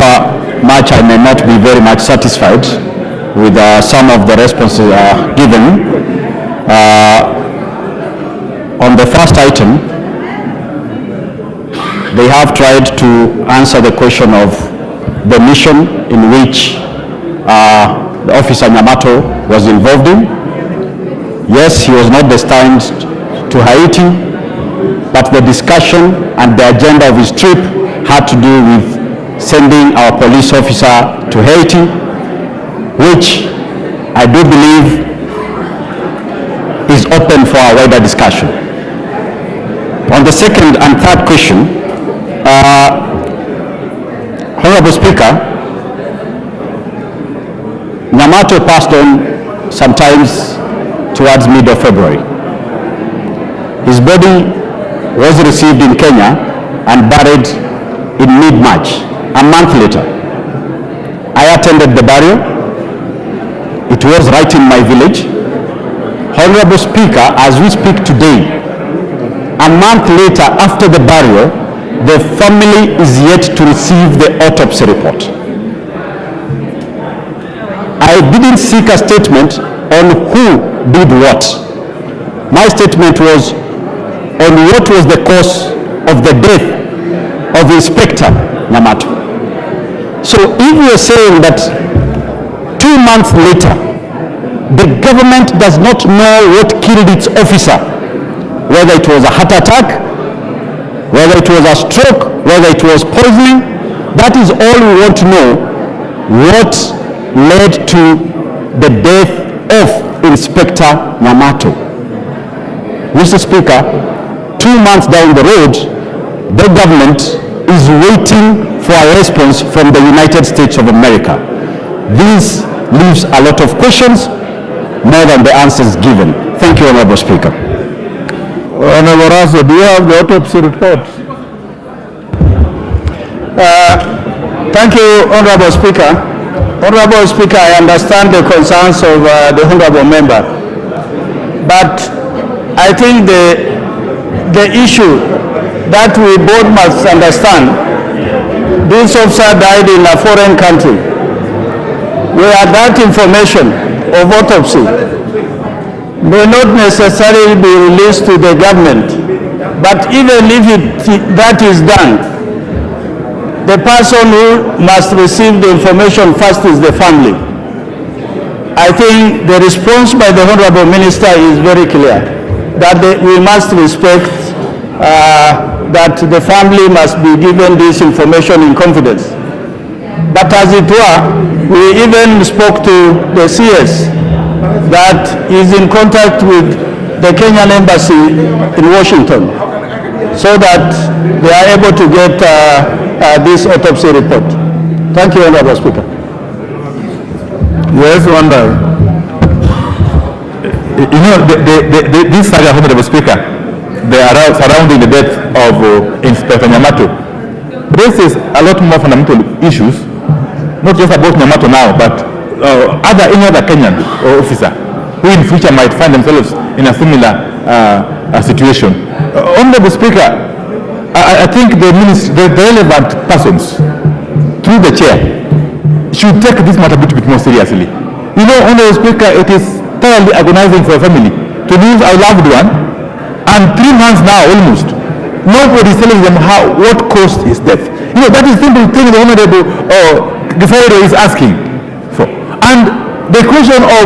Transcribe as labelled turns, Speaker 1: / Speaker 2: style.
Speaker 1: however much I may not be very much satisfied with some of the responses given. On the first item, they have tried to answer the question of the mission in which the officer NYAMATO was involved in. Yes, he was not destined to Haiti, but the discussion and the agenda of his trip had to do with sending our police officer to Haiti, which I do believe is open for a wider discussion. On the second and third question, Honorable Speaker, NYAMATO passed on sometimes towards mid of February. His body was received in Kenya and buried in mid-March, a month later. I attended the burial. It was right in my village. Honorable Speaker, as we speak today, a month later after the burial, the family is yet to receive the autopsy report. I didn't seek a statement on who did what. My statement was on what was the cause of the death of Inspector NYAMATO. So if we are saying that 2 months later, the government does not know what killed its officer, whether it was a heart attack, whether it was a stroke, whether it was poisoning, that is all we want to know. What led to the death of Inspector NYAMATO? Mr. Speaker, 2 months down the road, the government is waiting for a response from the United States of America. This leaves a lot of questions, more than the answers given. Thank you, Honorable Speaker.
Speaker 2: Honorable Raso, do you have the autopsy report?
Speaker 3: Thank you, Honorable Speaker. Honorable Speaker, I understand the concerns of the Honorable Member, but I think the issue that we both must understand, this officer died in a foreign country, where that information of autopsy may not necessarily be released to the government, but even if that is done, the person who must receive the information first is the family. I think the response by the Honorable Minister is very clear, that we must respect that the family must be given this information in confidence. But as it were, we even spoke to the CS that is in contact with the Kenyan embassy in Washington, so that they are able to get this autopsy report. Thank you, Honorable Speaker.
Speaker 2: Yes, Wanda.
Speaker 4: You know, this saga, Honorable Speaker, surrounding the death of Inspector NYAMATO raises a lot more fundamental issues, not just about NYAMATO now, but any other Kenyan officer who in future might find themselves in a similar situation. Honorable Speaker, I think the relevant persons, through the chair, should take this matter a bit more seriously. You know, Honorable Speaker, it is thoroughly agonizing for a family to lose a loved one, and 3 months now almost, nobody is telling them what caused his death. You know, that is the simple thing the Honorable Gifaro is asking for. And the question of